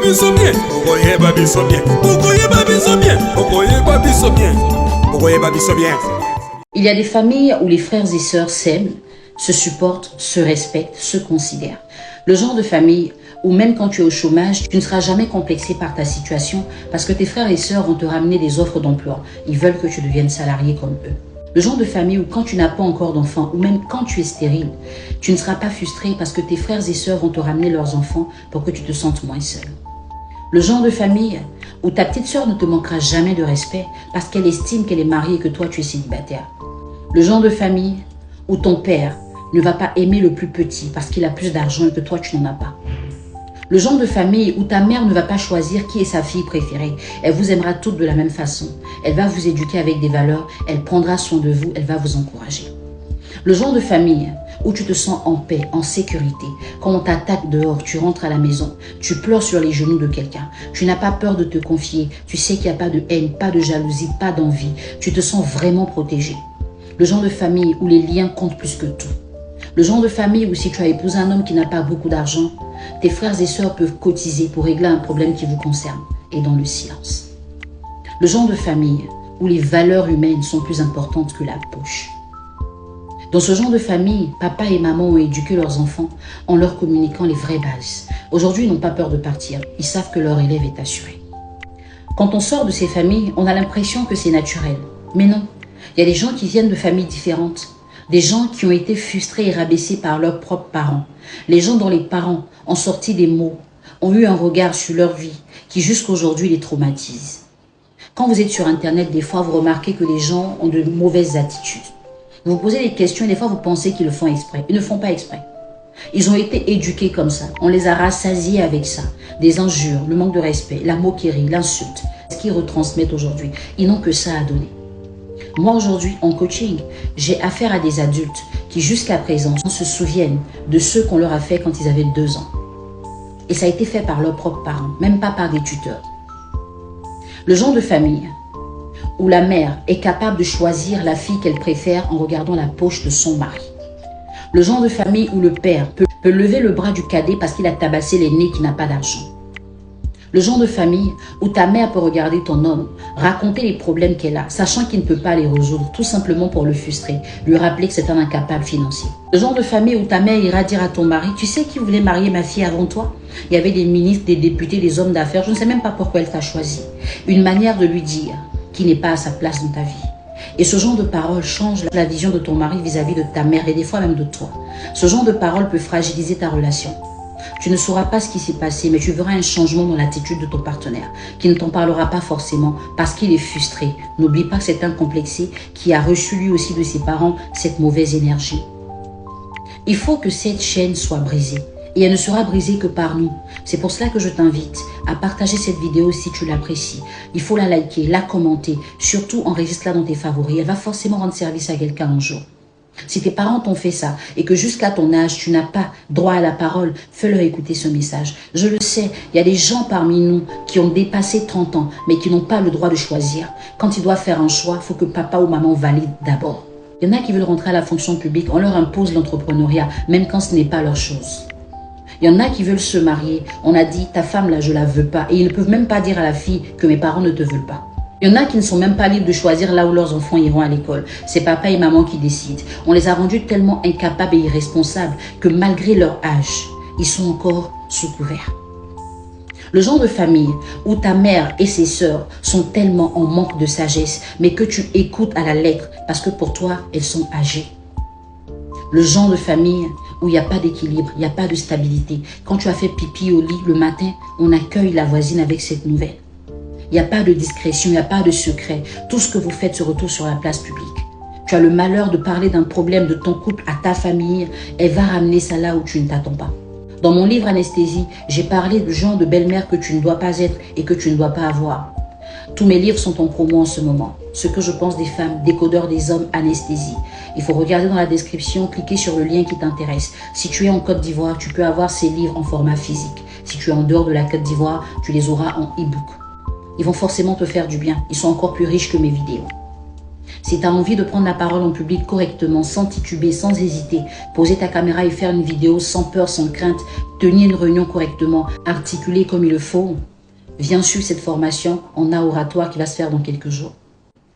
biso bien. Okoyeba biso bien. Okoyeba biso bien. Okoyeba biso bien. Okoyeba biso bien. Il y a des familles où les frères et sœurs s'aiment, se supportent, se respectent, se considèrent. Le genre de famille où même quand tu es au chômage, tu ne seras jamais complexé par ta situation parce que tes frères et sœurs vont te ramener des offres d'emploi. Ils veulent que tu deviennes salarié comme eux. Le genre de famille où quand tu n'as pas encore d'enfants ou même quand tu es stérile, tu ne seras pas frustré parce que tes frères et sœurs vont te ramener leurs enfants pour que tu te sentes moins seul. Le genre de famille où ta petite sœur ne te manquera jamais de respect parce qu'elle estime qu'elle est mariée et que toi tu es célibataire. Le genre de famille où ton père ne va pas aimer le plus petit parce qu'il a plus d'argent et que toi tu n'en as pas. Le genre de famille où ta mère ne va pas choisir qui est sa fille préférée. Elle vous aimera toutes de la même façon. Elle va vous éduquer avec des valeurs, elle prendra soin de vous, elle va vous encourager. Le genre de famille où tu te sens en paix, en sécurité. Quand on t'attaque dehors, tu rentres à la maison, tu pleures sur les genoux de quelqu'un. Tu n'as pas peur de te confier, tu sais qu'il n'y a pas de haine, pas de jalousie, pas d'envie. Tu te sens vraiment protégé. Le genre de famille où les liens comptent plus que tout. Le genre de famille où si tu as épousé un homme qui n'a pas beaucoup d'argent, tes frères et sœurs peuvent cotiser pour régler un problème qui vous concerne et dans le silence. Le genre de famille où les valeurs humaines sont plus importantes que la poche. Dans ce genre de famille, papa et maman ont éduqué leurs enfants en leur communiquant les vraies bases. Aujourd'hui, ils n'ont pas peur de partir. Ils savent que leur élève est assuré. Quand on sort de ces familles, on a l'impression que c'est naturel. Mais non, il y a des gens qui viennent de familles différentes. Des gens qui ont été frustrés et rabaissés par leurs propres parents. Les gens dont les parents ont sorti des mots, ont eu un regard sur leur vie qui jusqu'à aujourd'hui les traumatise. Quand vous êtes sur Internet, des fois, vous remarquez que les gens ont de mauvaises attitudes. Vous vous posez des questions et des fois, vous pensez qu'ils le font exprès. Ils ne font pas exprès. Ils ont été éduqués comme ça. On les a rassasiés avec ça. Des injures, le manque de respect, la moquerie, l'insulte. Ce qu'ils retransmettent aujourd'hui, ils n'ont que ça à donner. Moi, aujourd'hui, en coaching, j'ai affaire à des adultes qui, jusqu'à présent, se souviennent de ce qu'on leur a fait quand ils avaient 2 ans. Et ça a été fait par leurs propres parents, même pas par des tuteurs. Le genre de famille où la mère est capable de choisir la fille qu'elle préfère en regardant la poche de son mari. Le genre de famille où le père peut lever le bras du cadet parce qu'il a tabassé l'aîné qui n'a pas d'argent. Le genre de famille où ta mère peut regarder ton homme, raconter les problèmes qu'elle a, sachant qu'il ne peut pas les résoudre, tout simplement pour le frustrer, lui rappeler que c'est un incapable financier. Le genre de famille où ta mère ira dire à ton mari, tu sais qui voulait marier ma fille avant toi? Il y avait des ministres, des députés, des hommes d'affaires, je ne sais même pas pourquoi elle t'a choisi. Une manière de lui dire qu'il n'est pas à sa place dans ta vie. Et ce genre de parole change la vision de ton mari vis-à-vis de ta mère et des fois même de toi. Ce genre de parole peut fragiliser ta relation. Tu ne sauras pas ce qui s'est passé, mais tu verras un changement dans l'attitude de ton partenaire, qui ne t'en parlera pas forcément parce qu'il est frustré. N'oublie pas que c'est un complexé qui a reçu lui aussi de ses parents cette mauvaise énergie. Il faut que cette chaîne soit brisée. Et elle ne sera brisée que par nous. C'est pour cela que je t'invite à partager cette vidéo si tu l'apprécies. Il faut la liker, la commenter, surtout enregistre-la dans tes favoris. Elle va forcément rendre service à quelqu'un un jour. Si tes parents t'ont fait ça et que jusqu'à ton âge, tu n'as pas droit à la parole, fais-leur écouter ce message. Je le sais, il y a des gens parmi nous qui ont dépassé 30 ans, mais qui n'ont pas le droit de choisir. Quand ils doivent faire un choix, il faut que papa ou maman valide d'abord. Il y en a qui veulent rentrer à la fonction publique, on leur impose l'entrepreneuriat, même quand ce n'est pas leur chose. Il y en a qui veulent se marier. On a dit, ta femme là, je la veux pas. Et ils ne peuvent même pas dire à la fille que mes parents ne te veulent pas. Il y en a qui ne sont même pas libres de choisir là où leurs enfants iront à l'école. C'est papa et maman qui décident. On les a rendus tellement incapables et irresponsables que malgré leur âge, ils sont encore sous couvert. Le genre de famille où ta mère et ses sœurs sont tellement en manque de sagesse, mais que tu écoutes à la lettre parce que pour toi, elles sont âgées. Le genre de famille où il n'y a pas d'équilibre, il n'y a pas de stabilité. Quand tu as fait pipi au lit le matin, on accueille la voisine avec cette nouvelle. Il n'y a pas de discrétion, il n'y a pas de secret. Tout ce que vous faites se retrouve sur la place publique. Tu as le malheur de parler d'un problème de ton couple à ta famille, elle va ramener ça là où tu ne t'attends pas. Dans mon livre Anesthésie, j'ai parlé du genre de belle-mère que tu ne dois pas être et que tu ne dois pas avoir. Tous mes livres sont en promo en ce moment. Ce que je pense des femmes, décodeur des hommes, Anesthésie. Il faut regarder dans la description, cliquer sur le lien qui t'intéresse. Si tu es en Côte d'Ivoire, tu peux avoir ces livres en format physique. Si tu es en dehors de la Côte d'Ivoire, tu les auras en e-book. Ils vont forcément te faire du bien. Ils sont encore plus riches que mes vidéos. Si tu as envie de prendre la parole en public correctement, sans tituber, sans hésiter, poser ta caméra et faire une vidéo sans peur, sans crainte, tenir une réunion correctement, articuler comme il le faut, viens suivre cette formation en art oratoire qui va se faire dans quelques jours.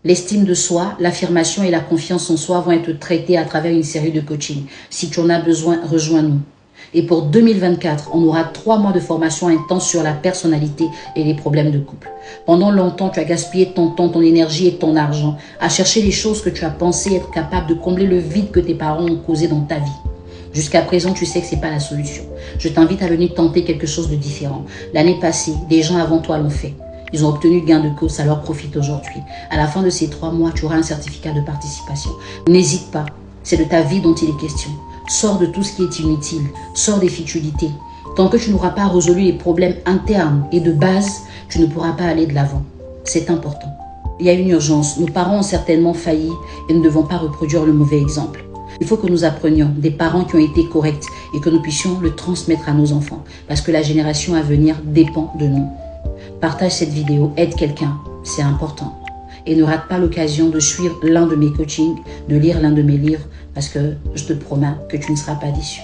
L'estime de soi, l'affirmation et la confiance en soi vont être traitées à travers une série de coachings. Si tu en as besoin, rejoins-nous. Et pour 2024, on aura 3 mois de formation intense sur la personnalité et les problèmes de couple. Pendant longtemps, tu as gaspillé ton temps, ton énergie et ton argent à chercher les choses que tu as pensé être capable de combler le vide que tes parents ont causé dans ta vie. Jusqu'à présent, tu sais que ce n'est pas la solution. Je t'invite à venir tenter quelque chose de différent. L'année passée, des gens avant toi l'ont fait. Ils ont obtenu gain de cause, ça leur profite aujourd'hui. À la fin de ces 3 mois, tu auras un certificat de participation. N'hésite pas, c'est de ta vie dont il est question. Sors de tout ce qui est inutile, sors des futilités. Tant que tu n'auras pas résolu les problèmes internes et de base, tu ne pourras pas aller de l'avant. C'est important. Il y a une urgence, nos parents ont certainement failli et nous ne devons pas reproduire le mauvais exemple. Il faut que nous apprenions des parents qui ont été corrects et que nous puissions le transmettre à nos enfants parce que la génération à venir dépend de nous. Partage cette vidéo, aide quelqu'un, c'est important. Et ne rate pas l'occasion de suivre l'un de mes coachings, de lire l'un de mes livres, parce que je te promets que tu ne seras pas déçu.